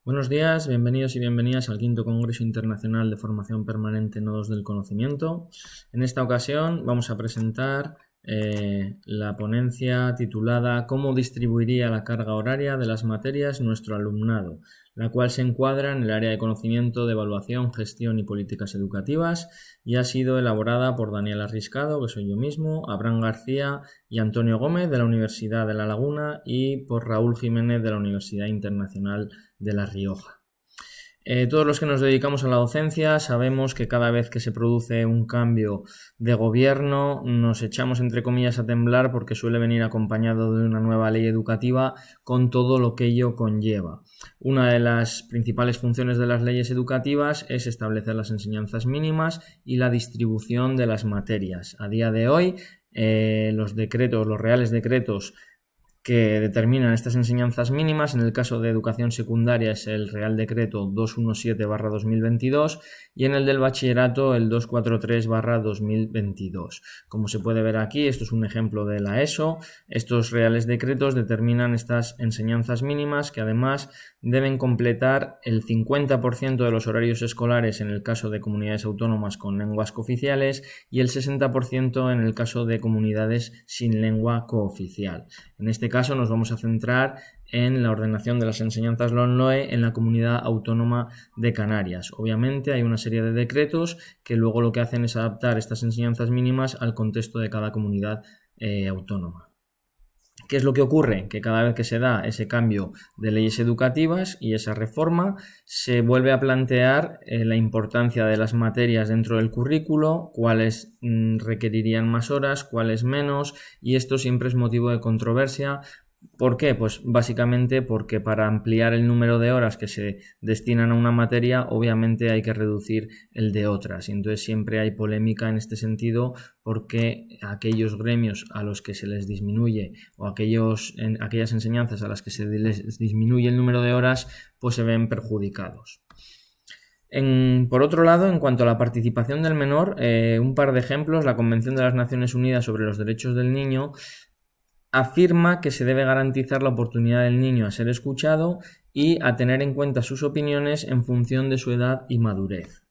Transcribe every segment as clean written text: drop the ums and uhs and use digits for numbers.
Buenos días, bienvenidos y bienvenidas al quinto Congreso Internacional de Formación Permanente Nodos del Conocimiento. En esta ocasión vamos a presentar la ponencia titulada ¿Cómo distribuiría la carga horaria de las materias nuestro alumnado?, la cual se encuadra en el área de conocimiento de evaluación, gestión y políticas educativas y ha sido elaborada por Daniel Arriscado, que soy yo mismo, Abraham García y Antonio Gómez de la Universidad de La Laguna y por Raúl Jiménez de la Universidad Internacional de La Rioja. Todos los que nos dedicamos a la docencia sabemos que cada vez que se produce un cambio de gobierno nos echamos entre comillas a temblar porque suele venir acompañado de una nueva ley educativa con todo lo que ello conlleva. Una de las principales funciones de las leyes educativas es establecer las enseñanzas mínimas y la distribución de las materias. A día de hoy los reales decretos que determinan estas enseñanzas mínimas, en el caso de educación secundaria es el Real Decreto 217/2022 y en el del bachillerato el 243/2022. Como se puede ver aquí, esto es un ejemplo de la ESO. Estos reales decretos determinan estas enseñanzas mínimas que además deben completar el 50% de los horarios escolares en el caso de comunidades autónomas con lenguas cooficiales y el 60% en el caso de comunidades sin lengua cooficial. En este caso nos vamos a centrar en la ordenación de las enseñanzas LOMLOE en la Comunidad Autónoma de Canarias. Obviamente hay una serie de decretos que luego lo que hacen es adaptar estas enseñanzas mínimas al contexto de cada comunidad autónoma. ¿Qué es lo que ocurre? Que cada vez que se da ese cambio de leyes educativas y esa reforma, se vuelve a plantear la importancia de las materias dentro del currículo, cuáles requerirían más horas, cuáles menos, y esto siempre es motivo de controversia. ¿Por qué? Pues básicamente porque para ampliar el número de horas que se destinan a una materia, obviamente hay que reducir el de otras. Y entonces siempre hay polémica en este sentido porque aquellos gremios a los que se les disminuye o aquellas enseñanzas a las que se les disminuye el número de horas, pues se ven perjudicados. Por otro lado, en cuanto a la participación del menor, un par de ejemplos. La Convención de las Naciones Unidas sobre los Derechos del Niño afirma que se debe garantizar la oportunidad del niño a ser escuchado y a tener en cuenta sus opiniones en función de su edad y madurez.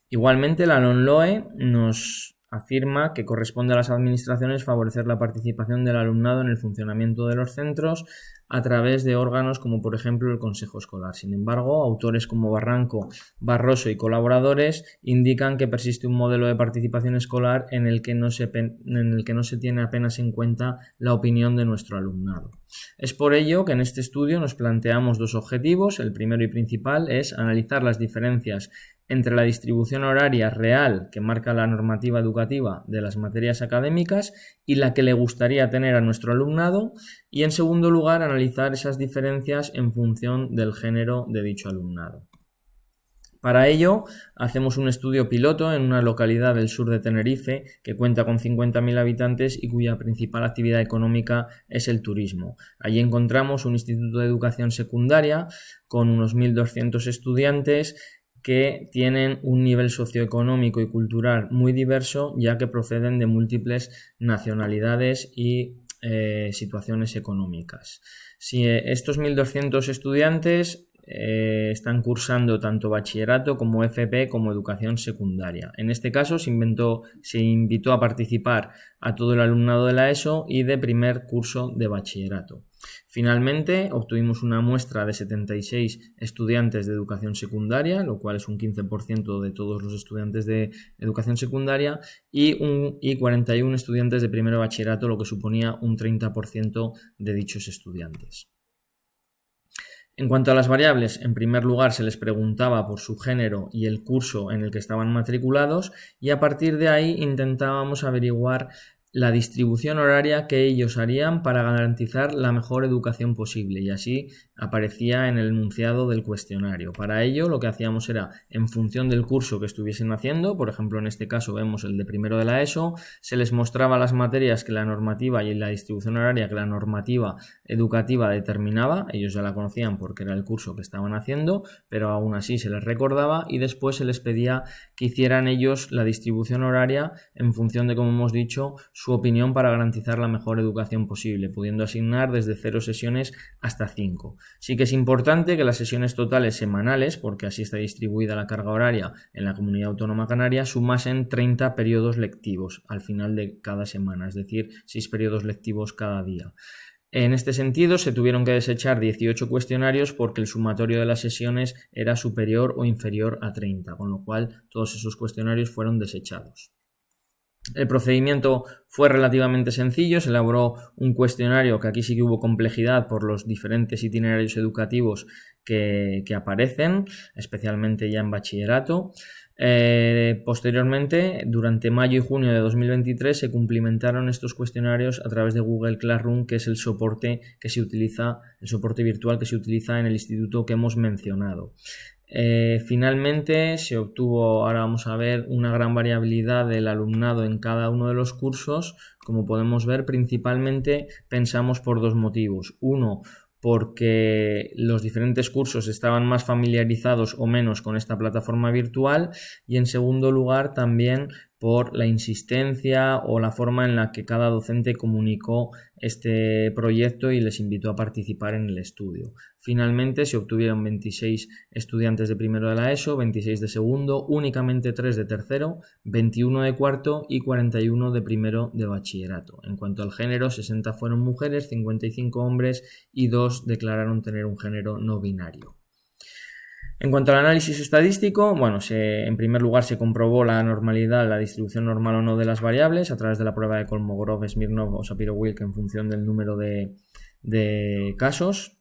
Igualmente, la LOMLOE nos afirma que corresponde a las administraciones favorecer la participación del alumnado en el funcionamiento de los centros a través de órganos como por ejemplo el Consejo Escolar. Sin embargo, autores como Barranco, Barroso y colaboradores indican que persiste un modelo de participación escolar en el que no se tiene apenas en cuenta la opinión de nuestro alumnado. Es por ello que en este estudio nos planteamos dos objetivos. El primero y principal es analizar las diferencias entre la distribución horaria real que marca la normativa educativa de las materias académicas y la que le gustaría tener a nuestro alumnado, y en segundo lugar analizar esas diferencias en función del género de dicho alumnado. Para ello, hacemos un estudio piloto en una localidad del sur de Tenerife que cuenta con 50.000 habitantes y cuya principal actividad económica es el turismo. Allí encontramos un instituto de educación secundaria con unos 1.200 estudiantes que tienen un nivel socioeconómico y cultural muy diverso, ya que proceden de múltiples nacionalidades y situaciones económicas. Si estos 1.200 estudiantes están cursando tanto bachillerato como FP como educación secundaria. En este caso se invitó a participar a todo el alumnado de la ESO y de primer curso de bachillerato. Finalmente obtuvimos una muestra de 76 estudiantes de educación secundaria, lo cual es un 15% de todos los estudiantes de educación secundaria, y 41 estudiantes de primero bachillerato, lo que suponía un 30% de dichos estudiantes. En cuanto a las variables, en primer lugar se les preguntaba por su género y el curso en el que estaban matriculados, y a partir de ahí intentábamos averiguar la distribución horaria que ellos harían para garantizar la mejor educación posible, y así aparecía en el enunciado del cuestionario. Para ello lo que hacíamos era, en función del curso que estuviesen haciendo, por ejemplo en este caso vemos el de primero de la ESO, se les mostraba las materias que la normativa y la distribución horaria que la normativa educativa determinaba. Ellos ya la conocían porque era el curso que estaban haciendo, pero aún así se les recordaba, y después se les pedía que hicieran ellos la distribución horaria en función de, como hemos dicho, su opinión para garantizar la mejor educación posible, pudiendo asignar desde 0 sesiones hasta 5. Sí que es importante que las sesiones totales semanales, porque así está distribuida la carga horaria en la Comunidad Autónoma Canaria, sumasen 30 periodos lectivos al final de cada semana, es decir, 6 periodos lectivos cada día. En este sentido, se tuvieron que desechar 18 cuestionarios porque el sumatorio de las sesiones era superior o inferior a 30, con lo cual todos esos cuestionarios fueron desechados. El procedimiento fue relativamente sencillo, se elaboró un cuestionario que aquí sí que hubo complejidad por los diferentes itinerarios educativos que aparecen, especialmente ya en bachillerato. Posteriormente, durante mayo y junio de 2023, se cumplimentaron estos cuestionarios a través de Google Classroom, que es el soporte que se utiliza, el soporte virtual que se utiliza en el instituto que hemos mencionado. Finalmente se obtuvo, ahora vamos a ver, una gran variabilidad del alumnado en cada uno de los cursos. Como podemos ver, principalmente pensamos por dos motivos. Uno, porque los diferentes cursos estaban más familiarizados o menos con esta plataforma virtual, y en segundo lugar también por la insistencia o la forma en la que cada docente comunicó este proyecto y les invitó a participar en el estudio. Finalmente se obtuvieron 26 estudiantes de primero de la ESO, 26 de segundo, únicamente 3 de tercero, 21 de cuarto y 41 de primero de bachillerato. En cuanto al género, 60 fueron mujeres, 55 hombres y 2 declararon tener un género no binario. En cuanto al análisis estadístico, en primer lugar se comprobó la normalidad, la distribución normal o no de las variables a través de la prueba de Kolmogorov, Smirnov o Shapiro-Wilk en función del número de casos.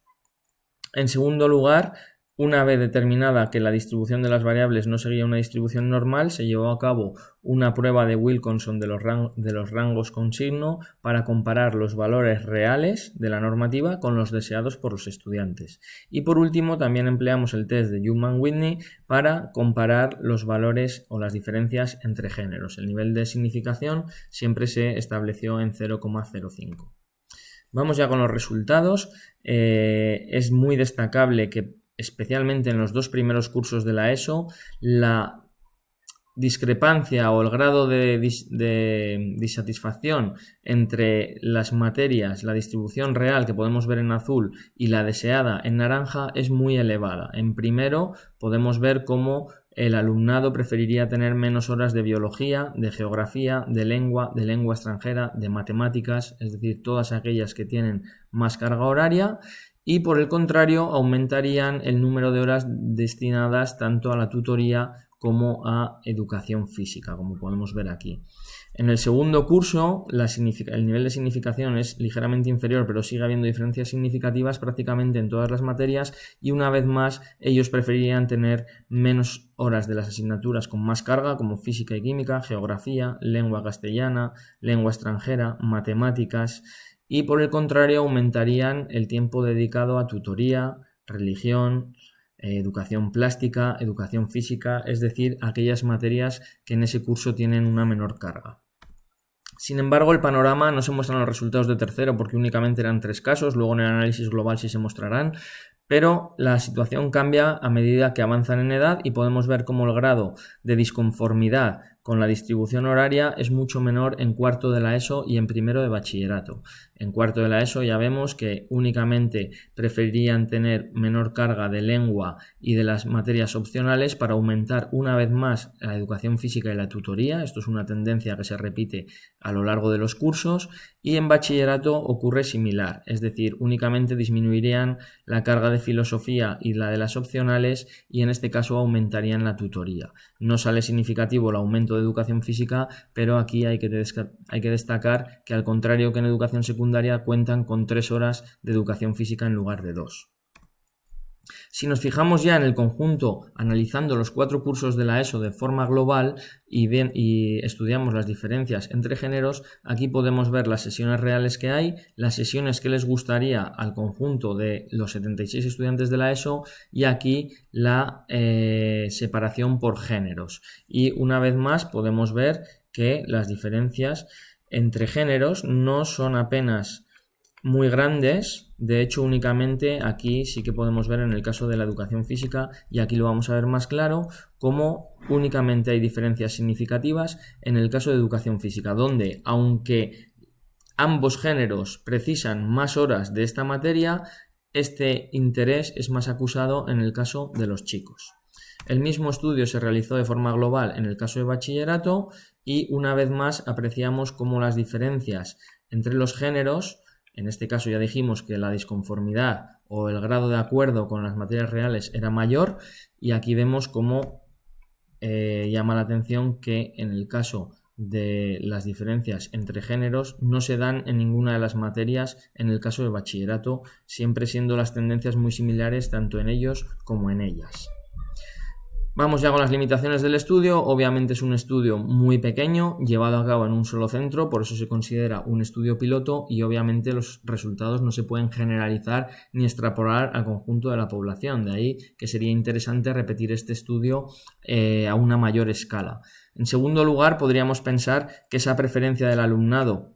En segundo lugar, una vez determinada que la distribución de las variables no seguía una distribución normal, se llevó a cabo una prueba de Wilkinson de los rangos con signo para comparar los valores reales de la normativa con los deseados por los estudiantes. Y por último, también empleamos el test de Newman-Whitney para comparar los valores o las diferencias entre géneros. El nivel de significación siempre se estableció en 0,05. Vamos ya con los resultados. Es muy destacable que, especialmente en los dos primeros cursos de la ESO, la discrepancia o el grado de disatisfacción entre las materias, la distribución real que podemos ver en azul y la deseada en naranja es muy elevada. En primero podemos ver cómo el alumnado preferiría tener menos horas de biología, de geografía, de lengua extranjera, de matemáticas, es decir, todas aquellas que tienen más carga horaria, y por el contrario aumentarían el número de horas destinadas tanto a la tutoría como a educación física, como podemos ver aquí. En el segundo curso el nivel de significación es ligeramente inferior, pero sigue habiendo diferencias significativas prácticamente en todas las materias, y una vez más ellos preferirían tener menos horas de las asignaturas con más carga, como física y química, geografía, lengua castellana, lengua extranjera, matemáticas, y por el contrario aumentarían el tiempo dedicado a tutoría, religión, educación plástica, educación física, es decir, aquellas materias que en ese curso tienen una menor carga. Sin embargo, el panorama no se muestran los resultados de tercero porque únicamente eran 3 casos, luego en el análisis global sí se mostrarán, pero la situación cambia a medida que avanzan en edad y podemos ver cómo el grado de disconformidad con la distribución horaria es mucho menor en cuarto de la ESO y en primero de bachillerato. En cuarto de la ESO ya vemos que únicamente preferirían tener menor carga de lengua y de las materias opcionales para aumentar una vez más la educación física y la tutoría. Esto es una tendencia que se repite a lo largo de los cursos, y en bachillerato ocurre similar, es decir, únicamente disminuirían la carga de filosofía y la de las opcionales, y en este caso aumentarían la tutoría. No sale significativo el aumento de educación física, pero aquí hay que destacar que, al contrario que en educación secundaria, cuentan con 3 horas de educación física en lugar de 2. Si nos fijamos ya en el conjunto, analizando los 4 cursos de la ESO de forma global y estudiamos las diferencias entre géneros, aquí podemos ver las sesiones reales que hay, las sesiones que les gustaría al conjunto de los 76 estudiantes de la ESO, y aquí la separación por géneros. Y una vez más podemos ver que las diferencias entre géneros no son apenas muy grandes. De hecho, únicamente aquí sí que podemos ver en el caso de la educación física, y aquí lo vamos a ver más claro, cómo únicamente hay diferencias significativas en el caso de educación física, donde aunque ambos géneros precisan más horas de esta materia, este interés es más acusado en el caso de los chicos. El mismo estudio se realizó de forma global en el caso de bachillerato y una vez más apreciamos cómo las diferencias entre los géneros, en este caso ya dijimos que la disconformidad o el grado de acuerdo con las materias reales era mayor, y aquí vemos cómo llama la atención que en el caso de las diferencias entre géneros no se dan en ninguna de las materias en el caso de bachillerato, siempre siendo las tendencias muy similares tanto en ellos como en ellas. Vamos ya con las limitaciones del estudio. Obviamente es un estudio muy pequeño, llevado a cabo en un solo centro, por eso se considera un estudio piloto, y obviamente los resultados no se pueden generalizar ni extrapolar al conjunto de la población. De ahí que sería interesante repetir este estudio a una mayor escala. En segundo lugar, podríamos pensar que esa preferencia del alumnado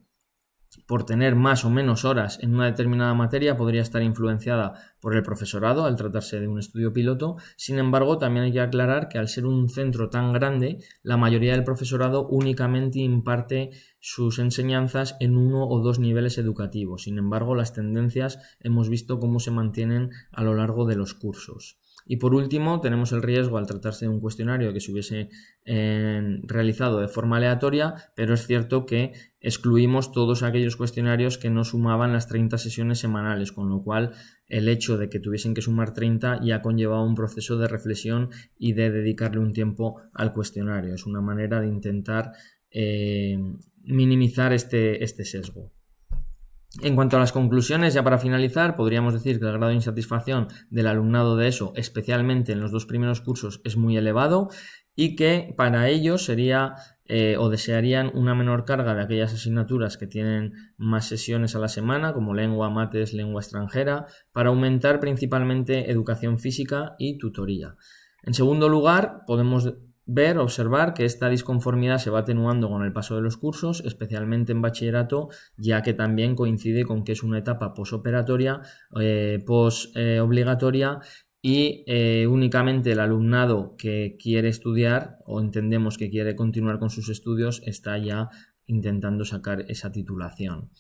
por tener más o menos horas en una determinada materia podría estar influenciada por el profesorado al tratarse de un estudio piloto. Sin embargo, también hay que aclarar que al ser un centro tan grande, la mayoría del profesorado únicamente imparte sus enseñanzas en uno o dos niveles educativos. Sin embargo, las tendencias hemos visto cómo se mantienen a lo largo de los cursos. Y por último, tenemos el riesgo al tratarse de un cuestionario que se hubiese realizado de forma aleatoria, pero es cierto que excluimos todos aquellos cuestionarios que no sumaban las 30 sesiones semanales, con lo cual el hecho de que tuviesen que sumar 30 ya conllevaba un proceso de reflexión y de dedicarle un tiempo al cuestionario. Es una manera de intentar minimizar este sesgo. En cuanto a las conclusiones, ya para finalizar, podríamos decir que el grado de insatisfacción del alumnado de ESO, especialmente en los dos primeros cursos, es muy elevado, y que para ellos sería o desearían una menor carga de aquellas asignaturas que tienen más sesiones a la semana, como lengua, mates, lengua extranjera, para aumentar principalmente educación física y tutoría. En segundo lugar, podemos observar que esta disconformidad se va atenuando con el paso de los cursos, especialmente en bachillerato, ya que también coincide con que es una etapa posoperatoria, posobligatoria, y únicamente el alumnado que quiere estudiar o entendemos que quiere continuar con sus estudios está ya intentando sacar esa titulación.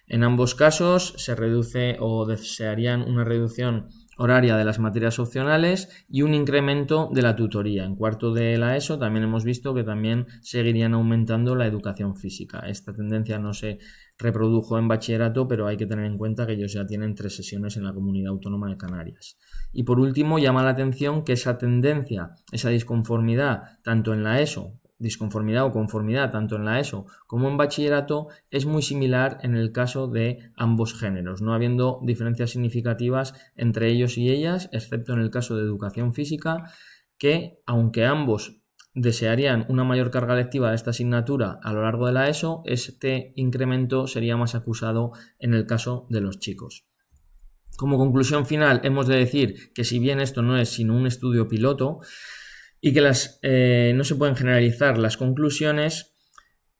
En ambos casos se reduce o desearían una reducción horaria de las materias opcionales y un incremento de la tutoría. En cuarto de la ESO también hemos visto que también seguirían aumentando la educación física. Esta tendencia no se reprodujo en bachillerato, pero hay que tener en cuenta que ellos ya tienen 3 sesiones en la Comunidad Autónoma de Canarias. Y por último, llama la atención que esa tendencia, esa disconformidad, tanto en la ESO, disconformidad o conformidad tanto en la ESO como en bachillerato, es muy similar en el caso de ambos géneros, no habiendo diferencias significativas entre ellos y ellas, excepto en el caso de educación física, que aunque ambos desearían una mayor carga lectiva de esta asignatura a lo largo de la ESO, este incremento sería más acusado en el caso de los chicos. Como conclusión final, hemos de decir que si bien esto no es sino un estudio piloto, y que no se pueden generalizar las conclusiones,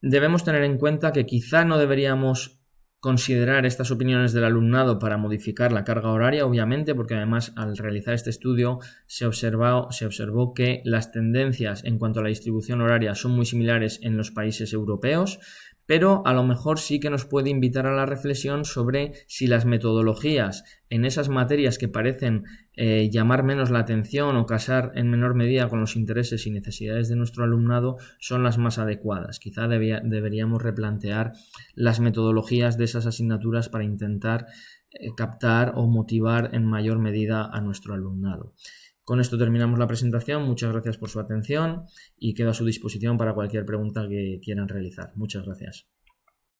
debemos tener en cuenta que quizá no deberíamos considerar estas opiniones del alumnado para modificar la carga horaria, obviamente, porque además al realizar este estudio se observó que las tendencias en cuanto a la distribución horaria son muy similares en los países europeos, pero a lo mejor sí que nos puede invitar a la reflexión sobre si las metodologías en esas materias que parecen llamar menos la atención o casar en menor medida con los intereses y necesidades de nuestro alumnado son las más adecuadas. Quizá deberíamos replantear las metodologías de esas asignaturas para intentar captar o motivar en mayor medida a nuestro alumnado. Con esto terminamos la presentación. Muchas gracias por su atención y quedo a su disposición para cualquier pregunta que quieran realizar. Muchas gracias.